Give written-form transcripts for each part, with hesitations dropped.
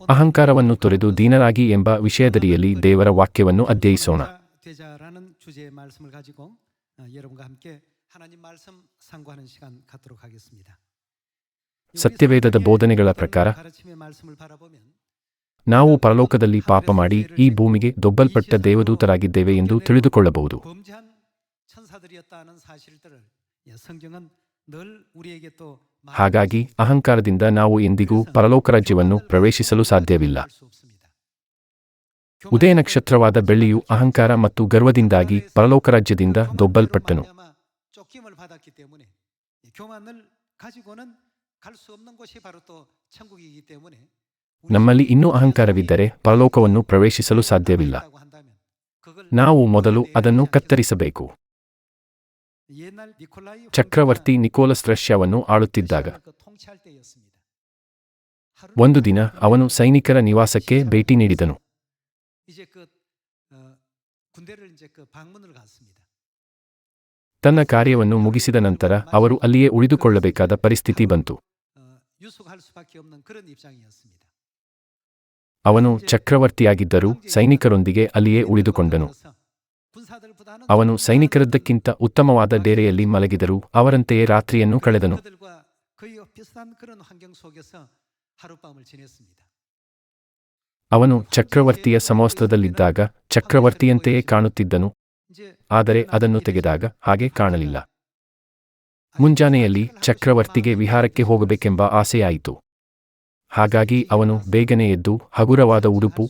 ಅಹಂಕಾರವನ್ನು ತೊರೆದು ದೀನರಾಗಿ ಎಂಬ ವಿಷಯದಡಿಯಲ್ಲಿ ದೇವರ ವಾಕ್ಯವನ್ನು ಅಧ್ಯಯಿಸೋಣ. ಸತ್ಯವೇದದ ಬೋಧನೆಗಳ ಪ್ರಕಾರ ನಾವು ಪರಲೋಕದಲ್ಲಿ ಪಾಪ ಮಾಡಿ ಈ ಭೂಮಿಗೆ ದೊಬ್ಬಲ್ಪಟ್ಟ ದೇವದೂತರಾಗಿದ್ದೇವೆ ಎಂದು ತಿಳಿದುಕೊಳ್ಳಬಹುದು. ಹಾಗಾಗಿ ಅಹಂಕಾರದಿಂದ ನಾವು ಎಂದಿಗೂ ಪರಲೋಕ ರಾಜ್ಯವನ್ನು ಪ್ರವೇಶಿಸಲು ಸಾಧ್ಯವಿಲ್ಲ. ಉದಯ ನಕ್ಷತ್ರವಾದ ಬೆಳ್ಳಿಯು ಅಹಂಕಾರ ಮತ್ತು ಗರ್ವದಿಂದಾಗಿ ಪರಲೋಕ ರಾಜ್ಯದಿಂದ ದೊಬ್ಬಲ್ಪಟ್ಟನು. ನಮ್ಮಲ್ಲಿ ಇನ್ನೂ ಅಹಂಕಾರವಿದ್ದರೆ ಪರಲೋಕವನ್ನು ಪ್ರವೇಶಿಸಲು ಸಾಧ್ಯವಿಲ್ಲ. ನಾವು ಮೊದಲು ಅದನ್ನು ಕತ್ತರಿಸಬೇಕು. ಚಕ್ರವರ್ತಿ ನಿಕೋಲಸ್ ರಷ್ಯಾವನ್ನು ಆಳುತ್ತಿದ್ದಾಗ ಒಂದು ದಿನ ಅವನು ಸೈನಿಕರ ನಿವಾಸಕ್ಕೆ ಭೇಟಿ ನೀಡಿದನು. ತನ್ನ ಕಾರ್ಯವನ್ನು ಮುಗಿಸಿದ ನಂತರ ಅವರು ಅಲ್ಲಿಯೇ ಉಳಿದುಕೊಳ್ಳಬೇಕಾದ ಪರಿಸ್ಥಿತಿ ಬಂತು. ಅವನು ಚಕ್ರವರ್ತಿಯಾಗಿದ್ದರೂ ಸೈನಿಕರೊಂದಿಗೆ ಅಲ್ಲಿಯೇ ಉಳಿದುಕೊಂಡನು. ಅವನು ಸೈನಿಕರದ್ದಕ್ಕಿಂತ ಉತ್ತಮವಾದ ಡೇರೆಯಲ್ಲಿ ಮಲಗಿದರೂ ಅವರಂತೆಯೇ ರಾತ್ರಿಯನ್ನು ಕಳೆದನು. ಅವನು ಚಕ್ರವರ್ತಿಯ ಸಮವಸ್ತ್ರದಲ್ಲಿದ್ದಾಗ ಚಕ್ರವರ್ತಿಯಂತೆಯೇ ಕಾಣುತ್ತಿದ್ದನು, ಆದರೆ ಅದನ್ನು ತೆಗೆದಾಗ ಹಾಗೆ ಕಾಣಲಿಲ್ಲ. ಮುಂಜಾನೆಯಲ್ಲಿ ಚಕ್ರವರ್ತಿಗೆ ವಿಹಾರಕ್ಕೆ ಹೋಗಬೇಕೆಂಬ ಆಸೆಯಾಯಿತು. ಹಾಗಾಗಿ ಅವನು ಬೇಗನೆ ಎದ್ದು ಹಗುರವಾದ ಉಡುಪು,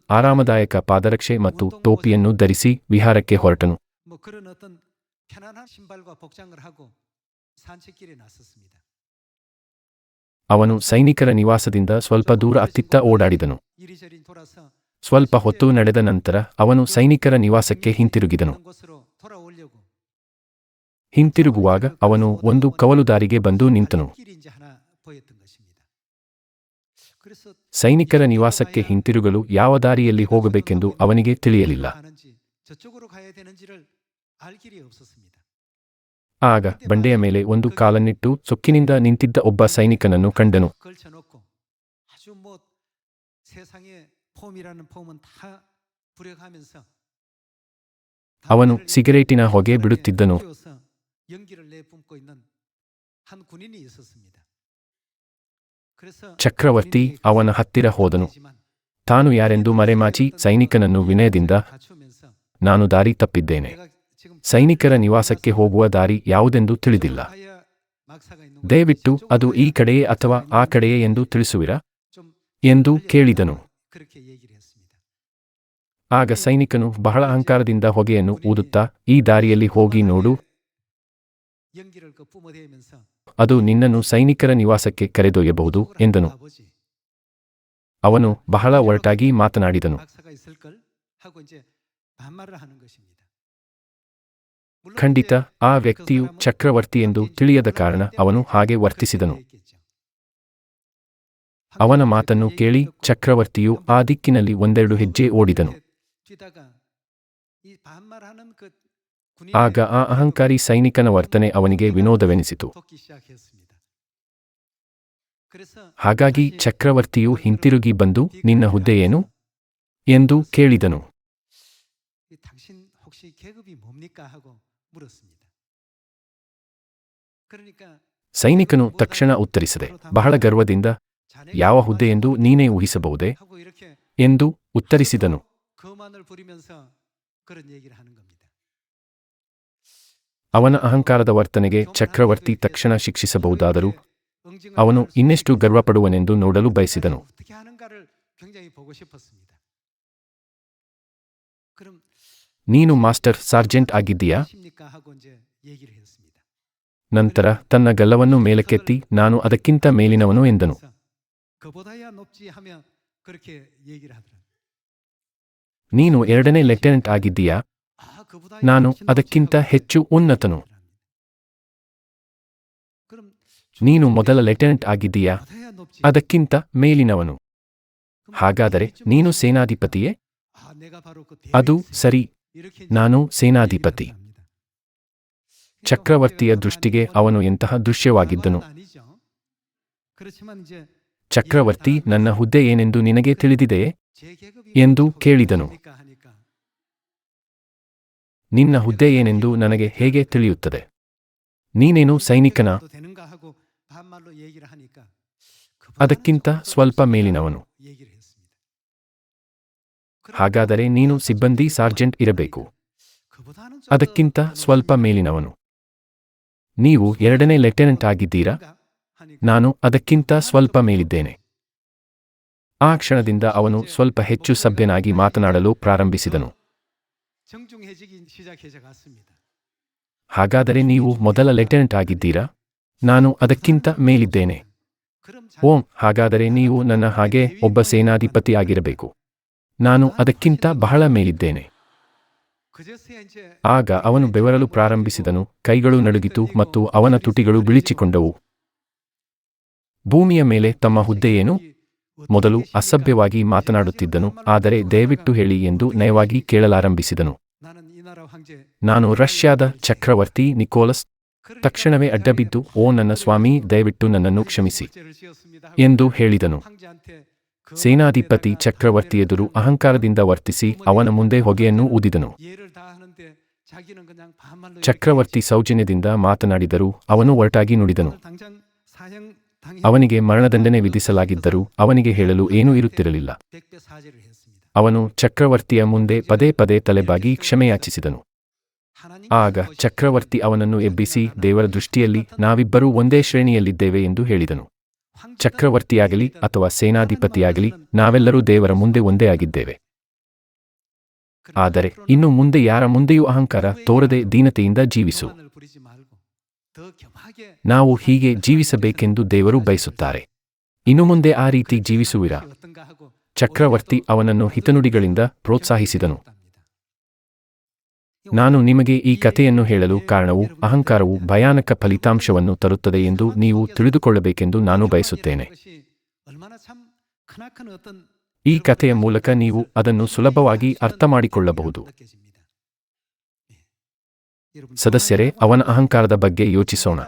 ಆರಾಮದಾಯಕ ಪಾದರಕ್ಷೆ ಮತ್ತು ಟೋಪಿಯನ್ನು ಧರಿಸಿ ವಿಹಾರಕ್ಕೆ ಹೊರಟನು. ಅವನು ಸೈನಿಕರ ನಿವಾಸದಿಂದ ಸ್ವಲ್ಪ ದೂರ ಅತ್ತಿತ್ತ ಓಡಾಡಿದನು. ಸ್ವಲ್ಪ ಹೊತ್ತು ನಡೆದ ನಂತರ ಅವನು ಸೈನಿಕರ ನಿವಾಸಕ್ಕೆ ಹಿಂತಿರುಗಿದನು. ಹಿಂತಿರುಗುವಾಗ ಅವನು ಒಂದು ಕವಲುದಾರಿಗೆ ಬಂದು ನಿಂತನು. ಸೈನಿಕರ ನಿವಾಸಕ್ಕೆ ಹಿಂತಿರುಗಲು ಯಾವ ದಾರಿಯಲ್ಲಿ ಹೋಗಬೇಕೆಂದು ಅವನಿಗೆ ತಿಳಿಯಲಿಲ್ಲ. ಆಗ ಬಂಡೆಯ ಮೇಲೆ ಒಂದು ಕಾಲನ್ನಿಟ್ಟು ಸೊಕ್ಕಿನಿಂದ ನಿಂತಿದ್ದ ಒಬ್ಬ ಸೈನಿಕನನ್ನು ಕಂಡನು. ಅವನು ಸಿಗರೇಟಿನ ಹೊಗೆ ಬಿಡುತ್ತಿದ್ದನು. ಚಕ್ರವರ್ತಿ ಅವನ ಹತ್ತಿರ ಹೋದನು. ತಾನು ಯಾರೆಂದು ಮರೆಮಾಚಿ ಸೈನಿಕನನ್ನು ವಿನಯದಿಂದ, ನಾನು ದಾರಿ ತಪ್ಪಿದ್ದೇನೆ, ಸೈನಿಕರ ನಿವಾಸಕ್ಕೆ ಹೋಗುವ ದಾರಿ ಯಾವುದೆಂದು ತಿಳಿದಿಲ್ಲ, ದಯವಿಟ್ಟು ಅದು ಈ ಕಡೆಯೇ ಅಥವಾ ಆ ಕಡೆಯೇ ಎಂದು ತಿಳಿಸುವಿರಾ ಎಂದು ಕೇಳಿದನು. ಆಗ ಸೈನಿಕನು ಬಹಳ ಅಹಂಕಾರದಿಂದ ಹೊಗೆಯನ್ನು ಊದುತ್ತಾ, ಈ ದಾರಿಯಲ್ಲಿ ಹೋಗಿ ನೋಡು, ಅದು ನಿನ್ನನ್ನು ಸೈನಿಕರ ನಿವಾಸಕ್ಕೆ ಕರೆದೊಯ್ಯಬಹುದು ಎಂದನು. ಅವನು ಬಹಳ ಒರಟಾಗಿ ಮಾತನಾಡಿದನು. ಖಂಡಿತ ಆ ವ್ಯಕ್ತಿಯು ಚಕ್ರವರ್ತಿ ಎಂದು ತಿಳಿಯದ ಕಾರಣ ಅವನು ಹಾಗೆ ವರ್ತಿಸಿದನು. ಅವನ ಮಾತನ್ನು ಕೇಳಿ ಚಕ್ರವರ್ತಿಯು ಆ ದಿಕ್ಕಿನಲ್ಲಿ ಒಂದೆರಡು ಹೆಜ್ಜೆ ಓಡಿದನು. ಆಗ ಆ ಅಹಂಕಾರಿ ಸೈನಿಕನ ವರ್ತನೆ ಅವನಿಗೆ ವಿನೋದವೆನಿಸಿತು. ಹಾಗಾಗಿ ಚಕ್ರವರ್ತಿಯು ಹಿಂತಿರುಗಿ ಬಂದು, ನಿನ್ನ ಹುದ್ದೆ ಏನು ಎಂದು ಕೇಳಿದನು. ಸೈನಿಕನು ತಕ್ಷಣ ಉತ್ತರಿಸದೆ ಬಹಳ ಗರ್ವದಿಂದ, ಯಾವ ಹುದ್ದೆಯೆಂದು ನೀನೇ ಊಹಿಸಬಹುದೇ ಎಂದು ಉತ್ತರಿಸಿದನು. ಅವನ ಅಹಂಕಾರದ ವರ್ತನೆಗೆ ಚಕ್ರವರ್ತಿ ತಕ್ಷಣ ಶಿಕ್ಷಿಸಬಹುದಾದರೂ ಅವನು ಇನ್ನೆಷ್ಟು ಗರ್ವಪಡುವನೆಂದು ನೋಡಲು ಬಯಸಿದನು. ನೀನು ಮಾಸ್ಟರ್ ಸಾರ್ಜೆಂಟ್ ಆಗಿದ್ದೀಯಾ? ನಂತರ ತನ್ನ ಗಲ್ಲವನ್ನು ಮೇಲಕ್ಕೆತ್ತಿ, ನಾನು ಅದಕ್ಕಿಂತ ಮೇಲಿನವನು ಎಂದನು. ನೀನು ಎರಡನೇ ಲೆಫ್ಟಿನೆಂಟ್ ಆಗಿದ್ದೀಯಾ? ನಾನು ಅದಕ್ಕಿಂತ ಹೆಚ್ಚು ಉನ್ನತನು. ನೀನು ಮೊದಲ ಲೆಫ್ಟಿನೆಂಟ್ ಆಗಿದ್ದೀಯಾ? ಅದಕ್ಕಿಂತ ಮೇಲಿನವನು. ಹಾಗಾದರೆ ನೀನು ಸೇನಾಧಿಪತಿಯೇ? ಅದು ಸರಿ, ನಾನು ಸೇನಾಧಿಪತಿ. ಚಕ್ರವರ್ತಿಯ ದೃಷ್ಟಿಗೆ ಅವನು ಎಂತಹ ದೃಶ್ಯವಾಗಿದ್ದನು. ಚಕ್ರವರ್ತಿ, ನನ್ನ ಹುದ್ದೆ ಏನೆಂದು ನಿನಗೆ ತಿಳಿದಿದೆಯೇ ಎಂದು ಕೇಳಿದನು. ನಿನ್ನ ಹುದ್ದೆ ಏನೆಂದು ನನಗೆ ಹೇಗೆ ತಿಳಿಯುತ್ತದೆ? ನೀನೇನು ಸೈನಿಕನ? ಅದಕ್ಕಿಂತ ಸ್ವಲ್ಪ ಮೇಲಿನವನು. ಹಾಗಾದರೆ ನೀನು ಸಿಬ್ಬಂದಿ ಸಾರ್ಜೆಂಟ್ ಇರಬೇಕು. ಅದಕ್ಕಿಂತ ಸ್ವಲ್ಪ ಮೇಲಿನವನು. ನೀವು 2ನೇ ಲೆಫ್ಟಿನೆಂಟ್ ಆಗಿದ್ದೀರಾ? ನಾನು ಅದಕ್ಕಿಂತ ಸ್ವಲ್ಪ ಮೇಲಿದ್ದೇನೆ. ಆ ಕ್ಷಣದಿಂದ ಅವನು ಸ್ವಲ್ಪ ಹೆಚ್ಚು ಸಭ್ಯನಾಗಿ ಮಾತನಾಡಲು ಪ್ರಾರಂಭಿಸಿದನು. ಹಾಗಾದರೆ ನೀವು ಮೊದಲ ಲೆಫ್ಟಿನೆಂಟ್ ಆಗಿದ್ದೀರಾ? ನಾನು ಅದಕ್ಕಿಂತ ಮೇಲಿದ್ದೇನೆ. ಓಂ, ಹಾಗಾದರೆ ನೀವು ನನ್ನ ಹಾಗೆ ಒಬ್ಬ ಸೇನಾಧಿಪತಿ ಆಗಿರಬೇಕು. ನಾನು ಅದಕ್ಕಿಂತ ಬಹಳ ಮೇಲಿದ್ದೇನೆ. ಆಗ ಅವನು ಬೆವರಲು ಪ್ರಾರಂಭಿಸಿದನು, ಕೈಗಳು ನಡುಗಿತು ಮತ್ತು ಅವನ ತುಟಿಗಳು ಬಿಳಿಚಿಕೊಂಡವು. ಭೂಮಿಯ ಮೇಲೆ ತಮ್ಮ ಹುದ್ದೆಯೇನು? ಮೊದಲು ಅಸಭ್ಯವಾಗಿ ಮಾತನಾಡುತ್ತಿದ್ದನು, ಆದರೆ ದಯವಿಟ್ಟು ಹೇಳಿ ಎಂದು ನಯವಾಗಿ ಕೇಳಲಾರಂಭಿಸಿದನು. ನಾನು ರಷ್ಯಾದ ಚಕ್ರವರ್ತಿ ನಿಕೋಲಸ್. ತಕ್ಷಣವೇ ಅಡ್ಡಬಿದ್ದು, ಓ ನನ್ನ ಸ್ವಾಮಿ, ದಯವಿಟ್ಟು ನನ್ನನ್ನು ಕ್ಷಮಿಸಿ ಎಂದು ಹೇಳಿದನು. ಸೇನಾಧಿಪತಿ ಚಕ್ರವರ್ತಿ ಎದುರು ಅಹಂಕಾರದಿಂದ ವರ್ತಿಸಿ ಅವನ ಮುಂದೆ ಹೊಗೆಯನ್ನು ಊದಿದನು. ಚಕ್ರವರ್ತಿ ಸೌಜನ್ಯದಿಂದ ಮಾತನಾಡಿದರೂ ಅವನು ಒರಟಾಗಿ ನುಡಿದನು. ಅವನಿಗೆ ಮರಣದಂಡನೆ ವಿಧಿಸಲಾಗಿದ್ದರೂ ಅವನಿಗೆ ಹೇಳಲು ಏನೂ ಇರುತ್ತಿರಲಿಲ್ಲ. ಅವನು ಚಕ್ರವರ್ತಿಯ ಮುಂದೆ ಪದೇ ಪದೇ ತಲೆಬಾಗಿ ಕ್ಷಮೆಯಾಚಿಸಿದನು. ಆಗ ಚಕ್ರವರ್ತಿ ಅವನನ್ನು ಎಬ್ಬಿಸಿ, ದೇವರ ದೃಷ್ಟಿಯಲ್ಲಿ ನಾವಿಬ್ಬರೂ ಒಂದೇ ಶ್ರೇಣಿಯಲ್ಲಿದ್ದೇವೆ ಎಂದು ಹೇಳಿದನು. ಚಕ್ರವರ್ತಿಯಾಗಲಿ ಅಥವಾ ಸೇನಾಧಿಪತಿಯಾಗಲಿ, ನಾವೆಲ್ಲರೂ ದೇವರ ಮುಂದೆ ಒಂದೇ ಆಗಿದ್ದೇವೆ. ಆದರೆ ಇನ್ನು ಮುಂದೆ ಯಾರ ಮುಂದೆಯೂ ಅಹಂಕಾರ ತೋರದೆ ದೀನತೆಯಿಂದ ಜೀವಿಸು. ನಾವು ಹೀಗೆ ಜೀವಿಸಬೇಕೆಂದು ದೇವರು ಬಯಸುತ್ತಾರೆ. ಇನ್ನು ಮುಂದೆ ಆ ರೀತಿ ಜೀವಿಸುವಿರಾ? ಚಕ್ರವರ್ತಿ ಅವನನ್ನು ಹಿತನುಡಿಗಳಿಂದ ಪ್ರೋತ್ಸಾಹಿಸಿದನು. ನಾನು ನಿಮಗೆ ಈ ಕಥೆಯನ್ನು ಹೇಳಲು ಕಾರಣವು ಅಹಂಕಾರವು ಭಯಾನಕ ಫಲಿತಾಂಶವನ್ನು ತರುತ್ತದೆ ಎಂದು ನೀವು ತಿಳಿದುಕೊಳ್ಳಬೇಕೆಂದು ನಾನು ಬಯಸುತ್ತೇನೆ. ಈ ಕಥೆಯ ಮೂಲಕ ನೀವು ಅದನ್ನು ಸುಲಭವಾಗಿ ಅರ್ಥಮಾಡಿಕೊಳ್ಳಬಹುದು. ಸದಸ್ಯರೇ, ಅವನ ಅಹಂಕಾರದ ಬಗ್ಗೆ ಯೋಚಿಸೋಣ.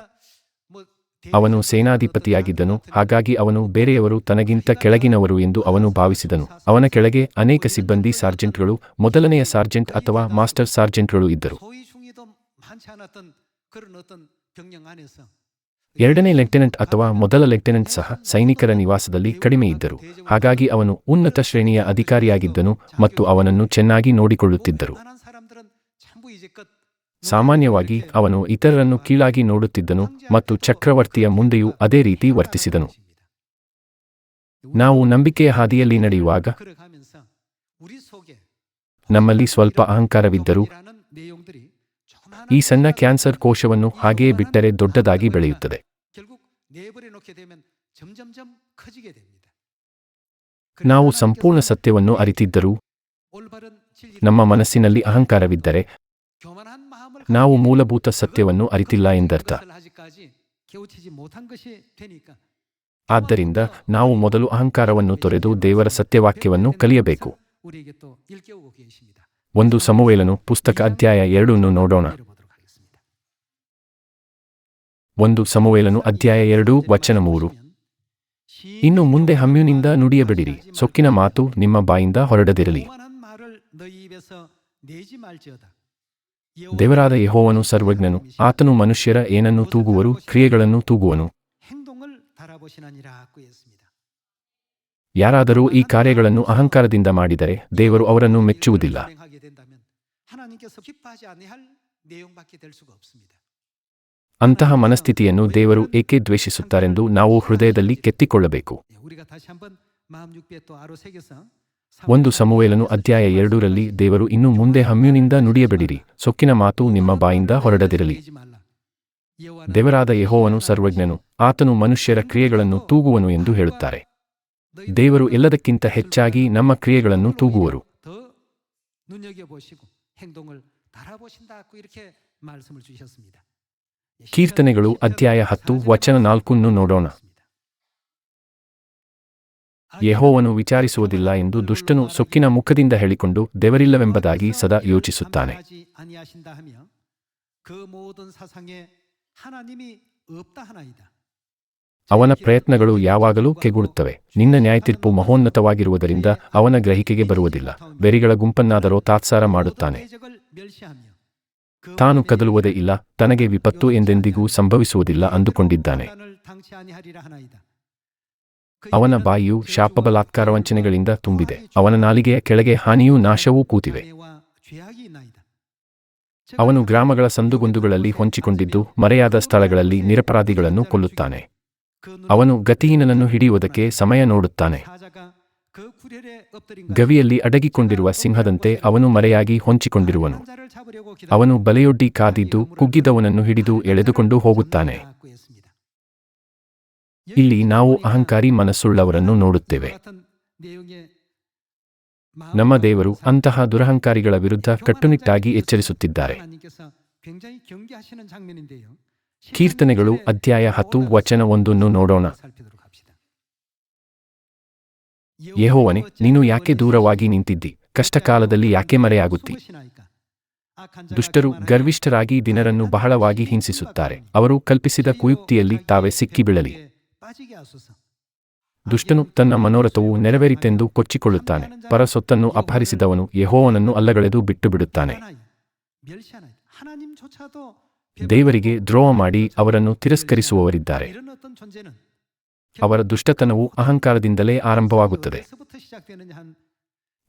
ಅವನು ಸೇನಾಧಿಪತಿಯಾಗಿದ್ದನು, ಹಾಗಾಗಿ ಅವನು ಬೇರೆಯವರು ತನಗಿಂತ ಕೆಳಗಿನವರು ಎಂದು ಅವನು ಭಾವಿಸಿದನು. ಅವನ ಕೆಳಗೆ ಅನೇಕ ಸಿಬ್ಬಂದಿ ಸಾರ್ಜೆಂಟ್ಗಳು, ಮೊದಲನೆಯ ಸಾರ್ಜೆಂಟ್ ಅಥವಾ ಮಾಸ್ಟರ್ ಸಾರ್ಜೆಂಟ್ಗಳು ಇದ್ದರು. 2ನೇ ಲೆಫ್ಟಿನೆಂಟ್ ಅಥವಾ ಮೊದಲ ಲೆಫ್ಟಿನೆಂಟ್ ಸಹ ಸೈನಿಕರ ನಿವಾಸದಲ್ಲಿ ಕಡಿಮೆ ಇದ್ದರು. ಹಾಗಾಗಿ ಅವನು ಉನ್ನತ ಶ್ರೇಣಿಯ ಅಧಿಕಾರಿಯಾಗಿದ್ದನು ಮತ್ತು ಅವನನ್ನು ಚೆನ್ನಾಗಿ ನೋಡಿಕೊಳ್ಳುತ್ತಿದ್ದರು. ಸಾಮಾನ್ಯವಾಗಿ ಅವನು ಇತರರನ್ನು ಕೀಳಾಗಿ ನೋಡುತ್ತಿದ್ದನು ಮತ್ತು ಚಕ್ರವರ್ತಿಯ ಮುಂದೆಯೂ ಅದೇ ರೀತಿ ವರ್ತಿಸಿದನು. ನಾವು ನಂಬಿಕೆಯ ಹಾದಿಯಲ್ಲಿ ನಡೆಯುವಾಗ ನಮ್ಮಲ್ಲಿ ಸ್ವಲ್ಪ ಅಹಂಕಾರವಿದ್ದರೂ ಈ ಸಣ್ಣ ಕ್ಯಾನ್ಸರ್ ಕೋಶವನ್ನು ಹಾಗೆಯೇ ಬಿಟ್ಟರೆ ದೊಡ್ಡದಾಗಿ ಬೆಳೆಯುತ್ತದೆ. ನಾವು ಸಂಪೂರ್ಣ ಸತ್ಯವನ್ನು ಅರಿತಿದ್ದರೂ ನಮ್ಮ ಮನಸ್ಸಿನಲ್ಲಿ ಅಹಂಕಾರವಿದ್ದರೆ ನಾವು ಮೂಲಭೂತ ಸತ್ಯವನ್ನು ಅರಿತಿಲ್ಲ ಎಂದರ್ಥ. ಆದ್ದರಿಂದ ನಾವು ಮೊದಲು ಅಹಂಕಾರವನ್ನು ತೊರೆದು ದೇವರ ಸತ್ಯವಾಕ್ಯವನ್ನು ಕಲಿಯಬೇಕು. 1 ಸಮುವೇಲನು ಪುಸ್ತಕ ಅಧ್ಯಾಯ 2 ನೋಡೋಣ. 1 ಸಮುವೇಲನು ಅಧ್ಯಾಯ 2 ವಚನ 3. ಇನ್ನು ಮುಂದೆ ಹಮ್ಯೂನಿಂದ ನುಡಿಯಬೇಡಿರಿ, ಸೊಕ್ಕಿನ ಮಾತು ನಿಮ್ಮ ಬಾಯಿಂದ ಹೊರಡದಿರಲಿ. ದೇವರಾದ ಯೆಹೋವನು ಸರ್ವಜ್ಞನು, ಆತನು ಮನುಷ್ಯರ ಏನನ್ನು ತೂಗುವರು, ಕ್ರಿಯೆಗಳನ್ನು ತೂಗುವನು. ಯಾರಾದರೂ ಈ ಕಾರ್ಯಗಳನ್ನು ಅಹಂಕಾರದಿಂದ ಮಾಡಿದರೆ ದೇವರು ಅವರನ್ನು ಮೆಚ್ಚುವುದಿಲ್ಲ. ಅಂತಹ ಮನಸ್ಥಿತಿಯನ್ನು ದೇವರು ಏಕೆ ದ್ವೇಷಿಸುತ್ತಾರೆಂದು ನಾವು ಹೃದಯದಲ್ಲಿ ಕೆತ್ತಿಕೊಳ್ಳಬೇಕು. 1 ಸಮುವೇಲನು ಅಧ್ಯಾಯ 2 ದೇವರು ಇನ್ನು ಮುಂದೆ ಹಮ್ಯೂನಿಂದ ನುಡಿಯಬೇಡಿರಿ, ಸೊಕ್ಕಿನ ಮಾತು ನಿಮ್ಮ ಬಾಯಿಂದ ಹೊರಡದಿರಲಿ. ದೇವರಾದ ಯೆಹೋವನು ಸರ್ವಜ್ಞನು, ಆತನು ಮನುಷ್ಯರ ಕ್ರಿಯೆಗಳನ್ನು ತೂಗುವನು ಎಂದು ಹೇಳುತ್ತಾರೆ. ದೇವರು ಎಲ್ಲದಕ್ಕಿಂತ ಹೆಚ್ಚಾಗಿ ನಮ್ಮ ಕ್ರಿಯೆಗಳನ್ನು ತೂಗುವರು. ಕೀರ್ತನೆಗಳು ಅಧ್ಯಾಯ 10 ವಚನ 4 ನೋಡೋಣ. ಯೆಹೋವನು ವಿಚಾರಿಸುವುದಿಲ್ಲ ಎಂದು ದುಷ್ಟನು ಸೊಕ್ಕಿನ ಮುಖದಿಂದ ಹೇಳಿಕೊಂಡು ದೇವರಿಲ್ಲವೆಂಬುದಾಗಿ ಸದಾ ಯೋಚಿಸುತ್ತಾನೆ. ಅವನ ಪ್ರಯತ್ನಗಳು ಯಾವಾಗಲೂ ಕೆಗುಡುತ್ತವೆ. ನಿನ್ನ ನ್ಯಾಯತೀರ್ಪು ಮಹೋನ್ನತವಾಗಿರುವುದರಿಂದ ಅವನ ಗ್ರಹಿಕೆಗೆ ಬರುವುದಿಲ್ಲ. ಬೆರಿಗಳ ಗುಂಪನ್ನಾದರೋ ತಾತ್ಸಾರ ಮಾಡುತ್ತಾನೆ. ತಾನು ಕದಲುವುದೇ ಇಲ್ಲ, ತನಗೆ ವಿಪತ್ತು ಎಂದೆಂದಿಗೂ ಸಂಭವಿಸುವುದಿಲ್ಲ ಅಂದುಕೊಂಡಿದ್ದಾನೆ. ಅವನ ಬಾಯಿಯು ಶಾಪ, ಬಲಾತ್ಕಾರ, ವಂಚನೆಗಳಿಂದ ತುಂಬಿದೆ. ಅವನ ನಾಲಿಗೆಯ ಕೆಳಗೆ ಹಾನಿಯೂ ನಾಶವೂ ಕೂತಿವೆ. ಅವನು ಗ್ರಾಮಗಳ ಸಂದುಗೊಂದುಗಳಲ್ಲಿ ಹೊಂಚಿಕೊಂಡಿದ್ದು ಮರೆಯಾದ ಸ್ಥಳಗಳಲ್ಲಿ ನಿರಪರಾಧಿಗಳನ್ನು ಕೊಲ್ಲುತ್ತಾನೆ. ಅವನು ಗತಿಹೀನನನ್ನು ಹಿಡಿಯುವುದಕ್ಕೆ ಸಮಯ ನೋಡುತ್ತಾನೆ. ಗವಿಯಲ್ಲಿ ಅಡಗಿಕೊಂಡಿರುವ ಸಿಂಹದಂತೆ ಅವನು ಮರೆಯಾಗಿ ಹೊಂಚಿಕೊಂಡಿರುವನು. ಅವನು ಬಲೆಯೊಡ್ಡಿ ಕಾದಿದ್ದು ಕುಗ್ಗಿದವನನ್ನು ಹಿಡಿದು ಎಳೆದುಕೊಂಡು ಹೋಗುತ್ತಾನೆ. ಇಲ್ಲಿ ನಾವು ಅಹಂಕಾರಿ ಮನಸ್ಸುಳ್ಳವರನ್ನು ನೋಡುತ್ತೇವೆ. ನಮ್ಮ ದೇವರು ಅಂತಹ ದುರಹಂಕಾರಿಗಳ ವಿರುದ್ಧ ಕಟ್ಟುನಿಟ್ಟಾಗಿ ಎಚ್ಚರಿಸುತ್ತಿದ್ದಾರೆ. ಕೀರ್ತನೆಗಳು ಅಧ್ಯಾಯ 10 ವಚನ 1 ನೋಡೋಣ. ಯೆಹೋವನೇ, ನೀನು ಯಾಕೆ ದೂರವಾಗಿ ನಿಂತಿದ್ದಿ? ಕಷ್ಟಕಾಲದಲ್ಲಿ ಯಾಕೆ ಮರೆಯಾಗುತ್ತಿ? ದುಷ್ಟರು ಗರ್ವಿಷ್ಠರಾಗಿ ದಿನರನ್ನು ಬಹಳವಾಗಿ ಹಿಂಸಿಸುತ್ತಾರೆ. ಅವರು ಕಲ್ಪಿಸಿದ ಕುಯುಕ್ತಿಯಲ್ಲಿ ತಾವೇ ಸಿಕ್ಕಿಬೀಳಲಿ. ದುಷ್ಟನು ತನ್ನ ಮನೋರಥವು ನೆರವೇರಿತೆಂದು ಕೊಚ್ಚಿಕೊಳ್ಳುತ್ತಾನೆ. ಪರಸೊತ್ತನ್ನು ಅಪಹರಿಸಿದವನು ಯೆಹೋವನನ್ನು ಅಲ್ಲಗಳೆದು ಬಿಟ್ಟು ಬಿಡುತ್ತಾನೆ. ದೇವರಿಗೆ ದ್ರೋಹ ಮಾಡಿ ಅವರನ್ನು ತಿರಸ್ಕರಿಸುವವರಿದ್ದಾರೆ. ಅವರ ದುಷ್ಟತನವು ಅಹಂಕಾರದಿಂದಲೇ ಆರಂಭವಾಗುತ್ತದೆ.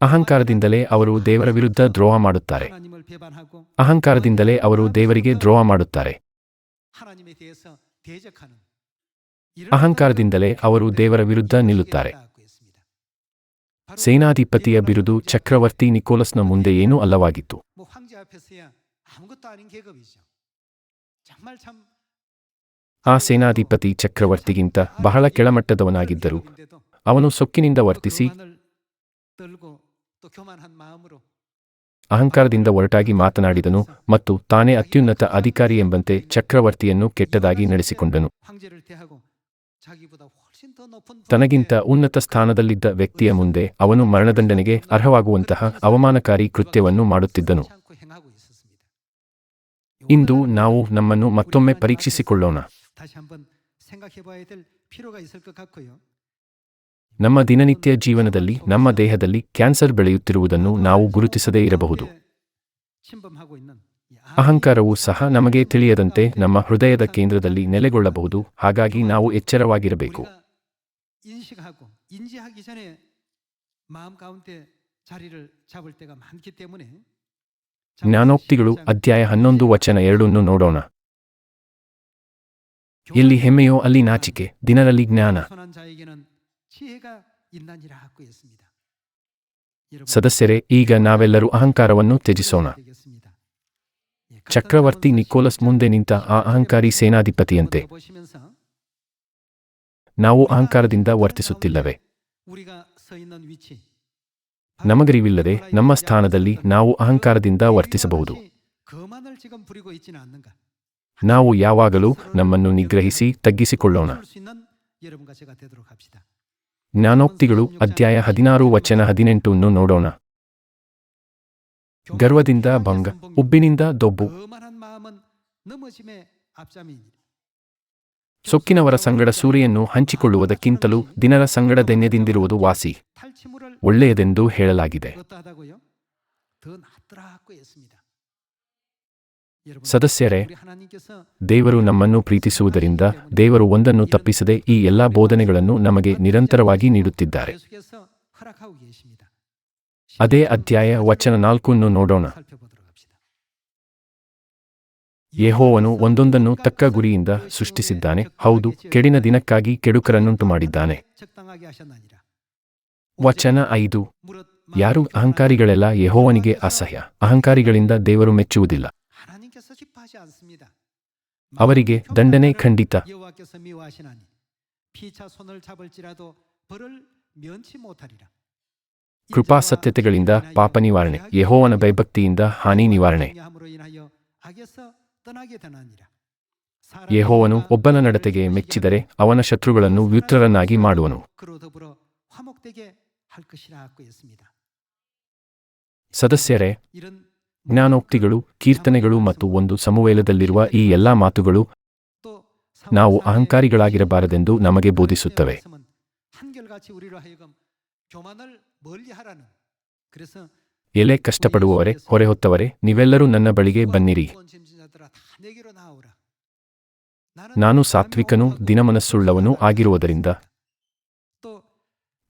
ಅಹಂಕಾರದಿಂದಲೇ ಅವರು ದೇವರ ವಿರುದ್ಧ ದ್ರೋಹ ಮಾಡುತ್ತಾರೆ. ಅಹಂಕಾರದಿಂದಲೇ ಅವರು ದೇವರಿಗೆ ದ್ರೋಹ ಮಾಡುತ್ತಾರೆ. ಅಹಂಕಾರದಿಂದಲೇ ಅವರು ದೇವರ ವಿರುದ್ಧ ನಿಲ್ಲುತ್ತಾರೆ. ಸೇನಾಧಿಪತಿಯ ಬಿರುದು ಚಕ್ರವರ್ತಿ ನಿಕೋಲಸ್ನ ಮುಂದೆ ಏನೂ ಅಲ್ಲವಾಗಿತ್ತು. ಆ ಸೇನಾಧಿಪತಿ ಚಕ್ರವರ್ತಿಗಿಂತ ಬಹಳ ಕೆಳಮಟ್ಟದವನಾಗಿದ್ದರು. ಅವನು ಸೊಕ್ಕಿನಿಂದ ವರ್ತಿಸಿ ಅಹಂಕಾರದಿಂದ ಒರಟಾಗಿ ಮಾತನಾಡಿದನು ಮತ್ತು ತಾನೇ ಅತ್ಯುನ್ನತ ಅಧಿಕಾರಿ ಎಂಬಂತೆ ಚಕ್ರವರ್ತಿಯನ್ನು ಕೆಟ್ಟದಾಗಿ ನಡೆಸಿಕೊಂಡನು. ತನಗಿಂತ ಉನ್ನತ ಸ್ಥಾನದಲ್ಲಿದ್ದ ವ್ಯಕ್ತಿಯ ಮುಂದೆ ಅವನು ಮರಣದಂಡನೆಗೆ ಅರ್ಹವಾಗುವಂತಹ ಅವಮಾನಕಾರಿ ಕೃತ್ಯವನ್ನು ಮಾಡುತ್ತಿದ್ದನು. ಇಂದು ನಾವು ನಮ್ಮನ್ನು ಮತ್ತೊಮ್ಮೆ ಪರೀಕ್ಷಿಸಿಕೊಳ್ಳೋಣ. ನಮ್ಮ ದಿನನಿತ್ಯ ಜೀವನದಲ್ಲಿ ನಮ್ಮ ದೇಹದಲ್ಲಿ ಕ್ಯಾನ್ಸರ್ ಬೆಳೆಯುತ್ತಿರುವುದನ್ನು ನಾವು ಗುರುತಿಸದೇ ಇರಬಹುದು. ಅಹಂಕಾರವು ಸಹ ನಮಗೆ ತಿಳಿಯದಂತೆ ನಮ್ಮ ಹೃದಯದ ಕೇಂದ್ರದಲ್ಲಿ ನೆಲೆಗೊಳ್ಳಬಹುದು. ಹಾಗಾಗಿ ನಾವು ಎಚ್ಚರವಾಗಿರಬೇಕು. ಜ್ಞಾನೋಕ್ತಿಗಳು ಅಧ್ಯಾಯ 11 ವಚನ 2 ನೋಡೋಣ. ಎಲ್ಲಿ ಹೆಮ್ಮೆಯೋ ಅಲ್ಲಿ ನಾಚಿಕೆ, ದಿನರಲ್ಲಿ ಜ್ಞಾನ. ಸದಸ್ಯರೇ, ಈಗ ನಾವೆಲ್ಲರೂ ಅಹಂಕಾರವನ್ನು ತ್ಯಜಿಸೋಣ. ಚಕ್ರವರ್ತಿ ನಿಕೋಲಸ್ ಮುಂದೆ ನಿಂತ ಆ ಅಹಂಕಾರಿ ಸೇನಾಧಿಪತಿಯಂತೆ ನಾವು ಅಹಂಕಾರದಿಂದ ವರ್ತಿಸುತ್ತಿಲ್ಲವೇ? ನಮಗರಿವಿಲ್ಲದೆ ನಮ್ಮ ಸ್ಥಾನದಲ್ಲಿ ನಾವು ಅಹಂಕಾರದಿಂದ ವರ್ತಿಸಬಹುದು. ನಾವು ಯಾವಾಗಲೂ ನಮ್ಮನ್ನು ನಿಗ್ರಹಿಸಿ ತಗ್ಗಿಸಿಕೊಳ್ಳೋಣ. ಜ್ಞಾನೋಕ್ತಿಗಳು ಅಧ್ಯಾಯ 16 ವಚನ 18 ನೋಡೋಣ. ಗರ್ವದಿಂದ ಭಂಗ, ಉಬ್ಬಿನಿಂದ ದೊಬ್ಬು. ಸೊಕ್ಕಿನವರ ಸಂಗಡ ಸೂರೆಯನ್ನು ಹಂಚಿಕೊಳ್ಳುವುದಕ್ಕಿಂತಲೂ ದಿನರ ಸಂಗಡ ದೆನ್ಯದಿಂದಿರುವುದು ವಾಸಿ, ಒಳ್ಳೆಯದೆಂದು ಹೇಳಲಾಗಿದೆ. ಸದಸ್ಯರೇ, ದೇವರು ನಮ್ಮನ್ನು ಪ್ರೀತಿಸುವುದರಿಂದ ದೇವರು ಒಂದನ್ನು ತಪ್ಪಿಸದೆ ಈ ಎಲ್ಲಾ ಬೋಧನೆಗಳನ್ನು ನಮಗೆ ನಿರಂತರವಾಗಿ ನೀಡುತ್ತಿದ್ದಾರೆ. ಅದೇ ಅಧ್ಯಾಯ ವಚನ 4 ನೋಡೋಣ. ಯೆಹೋವನು ಒಂದೊಂದನ್ನು ತಕ್ಕ ಗುರಿಯಿಂದ ಸೃಷ್ಟಿಸಿದ್ದಾನೆ. ಹೌದು, ಕೆಡಿನ ದಿನಕ್ಕಾಗಿ ಕೆಡುಕರನ್ನುಂಟು ಮಾಡಿದ್ದಾನೆ. ವಚನ 5. ಯಾರು ಅಹಂಕಾರಿಗಳೆಲ್ಲ ಯೆಹೋವನಿಗೆ ಅಸಹ್ಯ. ಅಹಂಕಾರಿಗಳಿಂದ ದೇವರು ಮೆಚ್ಚುವುದಿಲ್ಲ. ಅವರಿಗೆ ದಂಡನೆ ಖಂಡಿತ. ಕೃಪಾಸತ್ಯತೆಗಳಿಂದ ಪಾಪ ನಿವಾರಣೆ, ಯೆಹೋವನ ಭಯಭಕ್ತಿಯಿಂದ ಹಾನಿ ನಿವಾರಣೆ. ಯೆಹೋವನು ಒಬ್ಬನ ನಡತೆಗೆ ಮೆಚ್ಚಿದರೆ ಅವನ ಶತ್ರುಗಳನ್ನು ವ್ಯುತ್ರರನ್ನಾಗಿ ಮಾಡುವನು. ಸದಸ್ಯರೇ, ಜ್ಞಾನೋಕ್ತಿಗಳು, ಕೀರ್ತನೆಗಳು ಮತ್ತು 1 ಸಮುವೇಲದಲ್ಲಿರುವ ಈ ಎಲ್ಲಾ ಮಾತುಗಳು ನಾವು ಅಹಂಕಾರಿಗಳಾಗಿರಬಾರದೆಂದು ನಮಗೆ ಬೋಧಿಸುತ್ತವೆ. ಎಲೆ ಕಷ್ಟಪಡುವವರೇ, ಹೊರೆಹೊತ್ತವರೇ, ನೀವೆಲ್ಲರೂ ನನ್ನ ಬಳಿಗೆ ಬನ್ನಿರಿ. ನಾನು ಸಾತ್ವಿಕನೂ ದಿನಮನಸ್ಸುಳ್ಳವನೂ ಆಗಿರುವುದರಿಂದ.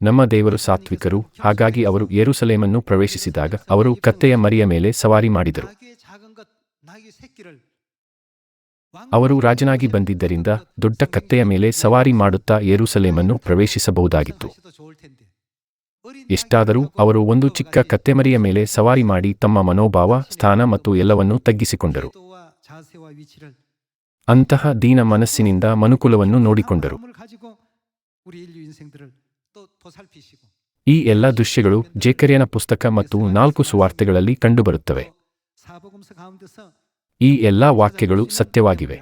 ನಮ್ಮ ದೇವರು ಸಾತ್ವಿಕರು, ಹಾಗಾಗಿ ಅವರು ಯೆರೂಸಲೇಮನ್ನು ಪ್ರವೇಶಿಸಿದಾಗ ಅವರು ಕತ್ತೆಯ ಮರಿಯ ಮೇಲೆ ಸವಾರಿ ಮಾಡಿದರು. ಅವರು ರಾಜನಾಗಿ ಬಂದಿದ್ದರಿಂದ ದೊಡ್ಡ ಕತ್ತೆಯ ಮೇಲೆ ಸವಾರಿ ಮಾಡುತ್ತಾ ಯೆರೂಸಲೇಮನ್ನು ಪ್ರವೇಶಿಸಬಹುದಾಗಿತ್ತು. ಎಷ್ಟಾದರೂ ಅವರು ಒಂದು ಚಿಕ್ಕ ಕತ್ತೆಮರಿಯ ಮೇಲೆ ಸವಾರಿ ಮಾಡಿ ತಮ್ಮ ಮನೋಭಾವ, ಸ್ಥಾನ ಮತ್ತು ಎಲ್ಲವನ್ನೂ ತಗ್ಗಿಸಿಕೊಂಡರು. ಅಂತಹ ದೀನ ಮನಸ್ಸಿನಿಂದ ಮನುಕುಲವನ್ನು ನೋಡಿಕೊಂಡರು. ಈ ಎಲ್ಲ ದೃಶ್ಯಗಳು ಜೆಕರ್ಯನ ಪುಸ್ತಕ ಮತ್ತು 4 ಸುವಾರ್ತೆಗಳಲ್ಲಿ ಕಂಡುಬರುತ್ತವೆ. ಈ ಎಲ್ಲಾ ವಾಕ್ಯಗಳು ಸತ್ಯವಾಗಿವೆ.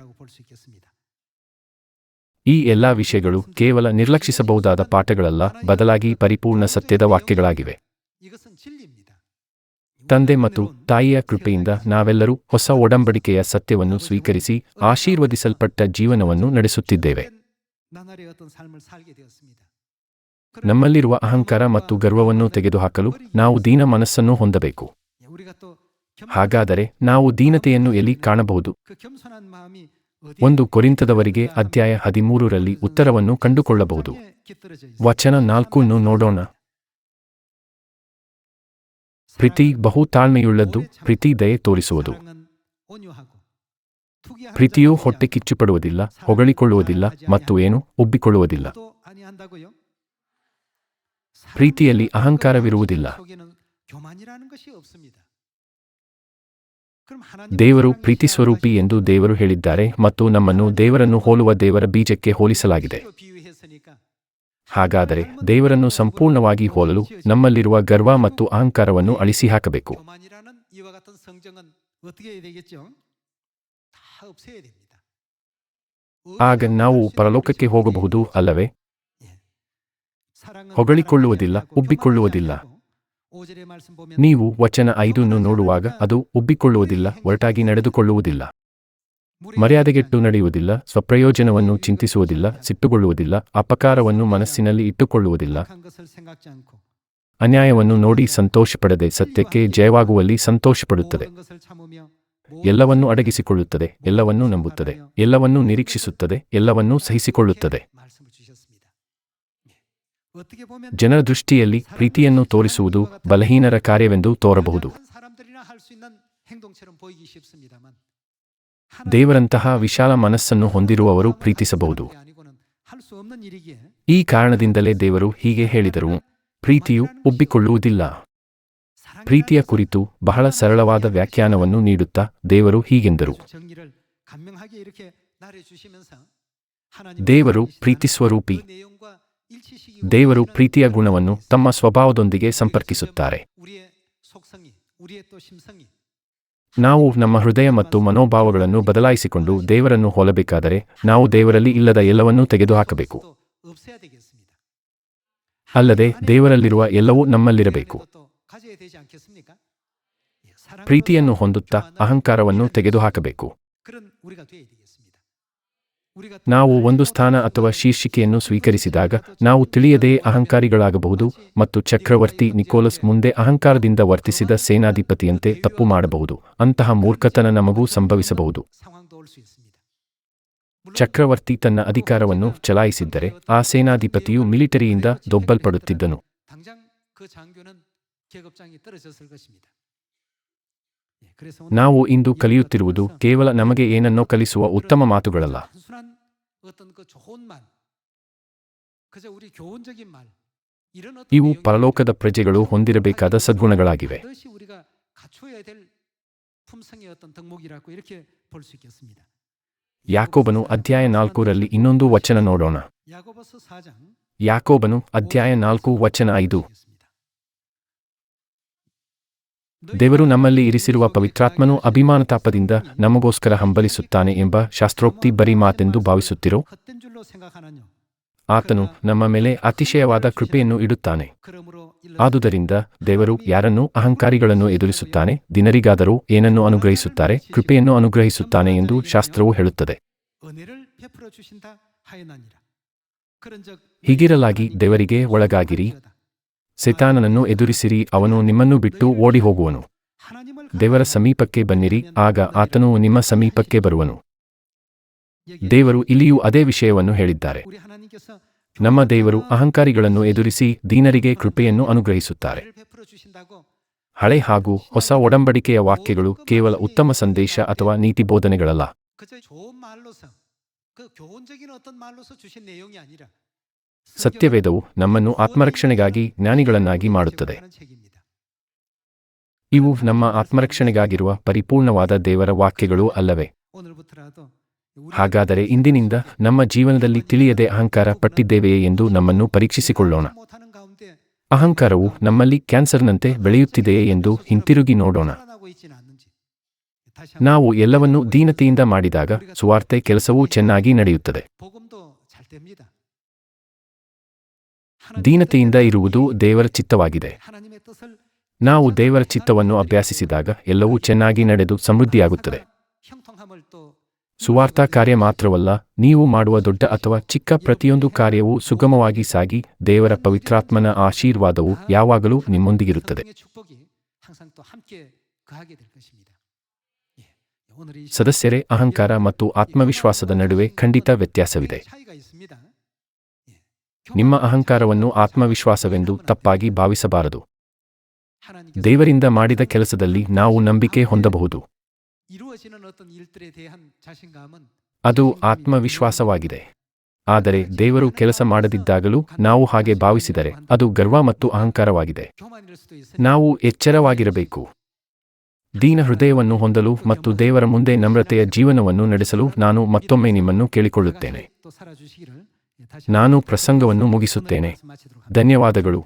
ಈ ಎಲ್ಲಾ ವಿಷಯಗಳು ಕೇವಲ ನಿರ್ಲಕ್ಷಿಸಬಹುದಾದ ಪಾಠಗಳಲ್ಲ, ಬದಲಾಗಿ ಪರಿಪೂರ್ಣ ಸತ್ಯದ ವಾಕ್ಯಗಳಾಗಿವೆ. ತಂದೆ ಮತ್ತು ತಾಯಿಯ ಕೃಪೆಯಿಂದ ನಾವೆಲ್ಲರೂ ಹೊಸ ಒಡಂಬಡಿಕೆಯ ಸತ್ಯವನ್ನು ಸ್ವೀಕರಿಸಿ ಆಶೀರ್ವದಿಸಲ್ಪಟ್ಟ ಜೀವನವನ್ನು ನಡೆಸುತ್ತಿದ್ದೇವೆ. ನಮ್ಮಲ್ಲಿರುವ ಅಹಂಕಾರ ಮತ್ತು ಗರ್ವವನ್ನು ತೆಗೆದುಹಾಕಲು ನಾವು ದೀನ ಮನಸ್ಸನ್ನು ಹೊಂದಬೇಕು. ಹಾಗಾದರೆ ನಾವು ದೀನತೆಯನ್ನು ಎಲ್ಲಿ ಕಾಣಬಹುದು? 1 ಕೊರಿಂಥದವರಿಗೆ ಅಧ್ಯಾಯ 13ರಲ್ಲಿ ಉತ್ತರವನ್ನು ಕಂಡುಕೊಳ್ಳಬಹುದು. ವಚನ 4 ನೋಡೋಣ. ಪ್ರೀತಿ ಬಹು ತಾಳ್ಮೆಯುಳ್ಳದ್ದು, ಪ್ರೀತಿ ದಯೆ ತೋರಿಸುವುದು. ಪ್ರೀತಿಯು ಹೊಟ್ಟೆ ಕಿಚ್ಚುಪಡುವುದಿಲ್ಲ, ಹೊಗಳಿಕೊಳ್ಳುವುದಿಲ್ಲ ಮತ್ತು ಏನು ಉಬ್ಬಿಕೊಳ್ಳುವುದಿಲ್ಲ. ಪ್ರೀತಿಯಲ್ಲಿ ಅಹಂಕಾರವಿರುವುದಿಲ್ಲ. ದೇವರು ಪ್ರೀತಿ ಸ್ವರೂಪಿ ಎಂದು ದೇವರು ಹೇಳಿದ್ದಾರೆ ಮತ್ತು ನಮ್ಮನ್ನು ದೇವರನ್ನು ಹೋಲುವ ದೇವರ ಬೀಜಕ್ಕೆ ಹೋಲಿಸಲಾಗಿದೆ. ಹಾಗಾದರೆ ದೇವರನ್ನು ಸಂಪೂರ್ಣವಾಗಿ ಹೋಲಲು ನಮ್ಮಲ್ಲಿರುವ ಗರ್ವ ಮತ್ತು ಅಹಂಕಾರವನ್ನು ಅಳಿಸಿಹಾಕಬೇಕು. ಆಗ ನಾವು ಪರಲೋಕಕ್ಕೆ ಹೋಗಬಹುದು ಅಲ್ಲವೇ? ಹೊಗಳಿಕೊಳ್ಳುವುದಿಲ್ಲ, ಉಬ್ಬಿಕೊಳ್ಳುವುದಿಲ್ಲ. ನೀವು ವಚನ 5 ನೋಡುವಾಗ ಅದು ಉಬ್ಬಿಕೊಳ್ಳುವುದಿಲ್ಲ, ಒರಟಾಗಿ ನಡೆದುಕೊಳ್ಳುವುದಿಲ್ಲ, ಮರ್ಯಾದೆಗೆಟ್ಟು ನಡೆಯುವುದಿಲ್ಲ, ಸ್ವಪ್ರಯೋಜನವನ್ನು ಚಿಂತಿಸುವುದಿಲ್ಲ, ಸಿಟ್ಟುಗೊಳ್ಳುವುದಿಲ್ಲ, ಅಪಕಾರವನ್ನು ಮನಸ್ಸಿನಲ್ಲಿ ಇಟ್ಟುಕೊಳ್ಳುವುದಿಲ್ಲ, ಅನ್ಯಾಯವನ್ನು ನೋಡಿ ಸಂತೋಷಪಡದೆ ಸತ್ಯಕ್ಕೆ ಜಯವಾಗುವಲ್ಲಿ ಸಂತೋಷಪಡುತ್ತದೆ, ಎಲ್ಲವನ್ನೂ ಅಡಗಿಸಿಕೊಳ್ಳುತ್ತದೆ, ಎಲ್ಲವನ್ನೂ ನಂಬುತ್ತದೆ, ಎಲ್ಲವನ್ನೂ ನಿರೀಕ್ಷಿಸುತ್ತದೆ, ಎಲ್ಲವನ್ನೂ ಸಹಿಸಿಕೊಳ್ಳುತ್ತದೆ. ಜನರ ದೃಷ್ಟಿಯಲ್ಲಿ ಪ್ರೀತಿಯನ್ನು ತೋರಿಸುವುದು ಬಲಹೀನರ ಕಾರ್ಯವೆಂದು ತೋರಬಹುದು. ದೇವರಂತಹ ವಿಶಾಲ ಮನಸ್ಸನ್ನು ಹೊಂದಿರುವವರು ಪ್ರೀತಿಸಬಹುದು. ಈ ಕಾರಣದಿಂದಲೇ ದೇವರು ಹೀಗೆ ಹೇಳಿದರು, ಪ್ರೀತಿಯು ಉಬ್ಬಿಕೊಳ್ಳುವುದಿಲ್ಲ. ಪ್ರೀತಿಯ ಕುರಿತು ಬಹಳ ಸರಳವಾದ ವ್ಯಾಖ್ಯಾನವನ್ನು ನೀಡುತ್ತಾ ದೇವರು ಹೀಗೆಂದರು, ದೇವರು ಪ್ರೀತಿ ಸ್ವರೂಪಿ. ದೇವರು ಪ್ರೀತಿಯ ಗುಣವನ್ನು ತಮ್ಮ ಸ್ವಭಾವದೊಂದಿಗೆ ಸಂಪರ್ಕಿಸುತ್ತಾರೆ. ನಾವು ನಮ್ಮ ಹೃದಯ ಮತ್ತು ಮನೋಭಾವಗಳನ್ನು ಬದಲಾಯಿಸಿಕೊಂಡು ದೇವರನ್ನು ಹೋಲಬೇಕಾದರೆ ನಾವು ದೇವರಲ್ಲಿ ಇಲ್ಲದ ಎಲ್ಲವನ್ನೂ ತೆಗೆದುಹಾಕಬೇಕು. ಅಲ್ಲದೆ ದೇವರಲ್ಲಿರುವ ಎಲ್ಲವೂ ನಮ್ಮಲ್ಲಿರಬೇಕು. ಪ್ರೀತಿಯನ್ನು ಹೊಂದುತ್ತಾ ಅಹಂಕಾರವನ್ನು ತೆಗೆದುಹಾಕಬೇಕು. ನಾವು ಒಂದು ಸ್ಥಾನ ಅಥವಾ ಶೀರ್ಷಿಕೆಯನ್ನು ಸ್ವೀಕರಿಸಿದಾಗ ನಾವು ತಿಳಿಯದೇ ಅಹಂಕಾರಿಗಳಾಗಬಹುದು ಮತ್ತು ಚಕ್ರವರ್ತಿ ನಿಕೋಲಸ್ ಮುಂದೆ ಅಹಂಕಾರದಿಂದ ವರ್ತಿಸಿದ ಸೇನಾಧಿಪತಿಯಂತೆ ತಪ್ಪು ಮಾಡಬಹುದು. ಅಂತಹ ಮೂರ್ಖತನ ನಮಗೂ ಸಂಭವಿಸಬಹುದು. ಚಕ್ರವರ್ತಿ ತನ್ನ ಅಧಿಕಾರವನ್ನು ಚಲಾಯಿಸಿದ್ದರೆ ಆ ಸೇನಾಧಿಪತಿಯು ಮಿಲಿಟರಿಯಿಂದ ದೊಬ್ಬಲ್ಪಡುತ್ತಿದ್ದನು. ನಾವು ಇಂದು ಕಲಿಯುತ್ತಿರುವುದು ಕೇವಲ ನಮಗೆ ಏನನ್ನೋ ಕಲಿಸುವ ಉತ್ತಮ ಮಾತುಗಳಲ್ಲ. ಇವು ಪರಲೋಕದ ಪ್ರಜೆಗಳು ಹೊಂದಿರಬೇಕಾದ ಸದ್ಗುಣಗಳಾಗಿವೆ. ಯಾಕೋಬನು ಅಧ್ಯಾಯ 4ರಲ್ಲಿ ಇನ್ನೊಂದು ವಚನ ನೋಡೋಣ. ಯಾಕೋಬನು ಅಧ್ಯಾಯ 4 ವಚನ 5. ದೇವರು ನಮ್ಮಲ್ಲಿ ಇರಿಸಿರುವ ಪವಿತ್ರಾತ್ಮನು ಅಭಿಮಾನತಾಪದಿಂದ ನಮಗೋಸ್ಕರ ಹಂಬಲಿಸುತ್ತಾನೆ ಎಂಬ ಶಾಸ್ತ್ರೋಕ್ತಿ ಬರೀ ಮಾತೆಂದು ಭಾವಿಸುತ್ತಿರೋ? ಆತನು ನಮ್ಮ ಮೇಲೆ ಅತಿಶಯವಾದ ಕೃಪೆಯನ್ನು ಇಡುತ್ತಾನೆ. ಆದುದರಿಂದ ದೇವರು ಯಾರನ್ನೂ ಅಹಂಕಾರಿಗಳನ್ನು ಎದುರಿಸುತ್ತಾನೆ, ದಿನರಿಗಾದರೂ ಏನನ್ನು ಅನುಗ್ರಹಿಸುತ್ತಾರೆ, ಕೃಪೆಯನ್ನು ಅನುಗ್ರಹಿಸುತ್ತಾನೆ ಎಂದು ಶಾಸ್ತ್ರವು ಹೇಳುತ್ತದೆ. ಹೀಗಿರಲಾಗಿ ದೇವರಿಗೆ ಒಳಗಾಗಿರಿ, ಸೈತಾನನನ್ನು ಎದುರಿಸಿರಿ, ಅವನು ನಿಮ್ಮನ್ನು ಬಿಟ್ಟು ಓಡಿ ಹೋಗುವನು. ದೇವರ ಸಮೀಪಕ್ಕೆ ಬನ್ನಿರಿ, ಆಗ ಆತನು ನಿಮ್ಮ ಸಮೀಪಕ್ಕೆ ಬರುವನು. ದೇವರು ಇಲ್ಲಿಯೂ ಅದೇ ವಿಷಯವನ್ನು ಹೇಳಿದ್ದಾರೆ. ನಮ್ಮ ದೇವರು ಅಹಂಕಾರಿಗಳನ್ನು ಎದುರಿಸಿ ದೀನರಿಗೆ ಕೃಪೆಯನ್ನು ಅನುಗ್ರಹಿಸುತ್ತಾರೆ. ಹಳೆ ಹಾಗೂ ಹೊಸ ಒಡಂಬಡಿಕೆಯ ವಾಕ್ಯಗಳು ಕೇವಲ ಉತ್ತಮ ಸಂದೇಶ ಅಥವಾ ನೀತಿ ಬೋಧನೆಗಳಲ್ಲ. ಸತ್ಯವೇದವು ನಮ್ಮನ್ನು ಆತ್ಮರಕ್ಷಣೆಗಾಗಿ ಜ್ಞಾನಿಗಳನ್ನಾಗಿ ಮಾಡುತ್ತದೆ. ಇವು ನಮ್ಮ ಆತ್ಮರಕ್ಷಣೆಗಾಗಿರುವ ಪರಿಪೂರ್ಣವಾದ ದೇವರ ವಾಕ್ಯಗಳು ಅಲ್ಲವೇ? ಹಾಗಾದರೆ ಇಂದಿನಿಂದ ನಮ್ಮ ಜೀವನದಲ್ಲಿ ತಿಳಿಯದೆ ಅಹಂಕಾರ ಪಟ್ಟಿದ್ದೇವೆಯೇ ಎಂದು ನಮ್ಮನ್ನು ಪರೀಕ್ಷಿಸಿಕೊಳ್ಳೋಣ. ಅಹಂಕಾರವು ನಮ್ಮಲ್ಲಿ ಕ್ಯಾನ್ಸರ್ನಂತೆ ಬೆಳೆಯುತ್ತಿದೆಯೇ ಎಂದು ಹಿಂತಿರುಗಿ ನೋಡೋಣ. ನಾವು ಎಲ್ಲವನ್ನೂ ದೀನತೆಯಿಂದ ಮಾಡಿದಾಗ ಸುವಾರ್ತೆ ಕೆಲಸವೂ ಚೆನ್ನಾಗಿ ನಡೆಯುತ್ತದೆ. ದೀನತೆಯಿಂದ ಇರುವುದು ದೇವರ ಚಿತ್ತವಾಗಿದೆ. ನಾವು ದೇವರ ಚಿತ್ತವನ್ನು ಅಭ್ಯಾಸಿಸಿದಾಗ ಎಲ್ಲವೂ ಚೆನ್ನಾಗಿ ನಡೆದು ಸಮೃದ್ಧಿಯಾಗುತ್ತದೆ. ಸುವಾರ್ತಾ ಕಾರ್ಯ ಮಾತ್ರವಲ್ಲ, ನೀವು ಮಾಡುವ ದೊಡ್ಡ ಅಥವಾ ಚಿಕ್ಕ ಪ್ರತಿಯೊಂದು ಕಾರ್ಯವೂ ಸುಗಮವಾಗಿ ಸಾಗಿ ದೇವರ ಪವಿತ್ರಾತ್ಮನ ಆಶೀರ್ವಾದವು ಯಾವಾಗಲೂ ನಿಮ್ಮೊಂದಿಗಿರುತ್ತದೆ. ಸದಸ್ಯರೇ, ಅಹಂಕಾರ ಮತ್ತು ಆತ್ಮವಿಶ್ವಾಸದ ನಡುವೆ ಖಂಡಿತ ವ್ಯತ್ಯಾಸವಿದೆ. ನಿಮ್ಮ ಅಹಂಕಾರವನ್ನು ಆತ್ಮವಿಶ್ವಾಸವೆಂದು ತಪ್ಪಾಗಿ ಭಾವಿಸಬಾರದು. ದೇವರಿಂದ ಮಾಡಿದ ಕೆಲಸದಲ್ಲಿ ನಾವು ನಂಬಿಕೆ ಹೊಂದಬಹುದು. ಅದು ಆತ್ಮವಿಶ್ವಾಸವಾಗಿದೆ. ಆದರೆ ದೇವರು ಕೆಲಸ ಮಾಡದಿದ್ದಾಗಲೂ ನಾವು ಹಾಗೆ ಭಾವಿಸಿದರೆ ಅದು ಗರ್ವ ಮತ್ತು ಅಹಂಕಾರವಾಗಿದೆ. ನಾವು ಎಚ್ಚರವಾಗಿರಬೇಕು. ದೀನ ಹೃದಯವನ್ನು ಹೊಂದಲು ಮತ್ತು ದೇವರ ಮುಂದೆ ನಮ್ರತೆಯ ಜೀವನವನ್ನು ನಡೆಸಲು ನಾನು ಮತ್ತೊಮ್ಮೆ ನಿಮ್ಮನ್ನು ಕೇಳಿಕೊಳ್ಳುತ್ತೇನೆ. ನಾನು ಪ್ರಸಂಗವನ್ನು ಮುಗಿಸುತ್ತೇನೆ. ಧನ್ಯವಾದಗಳು.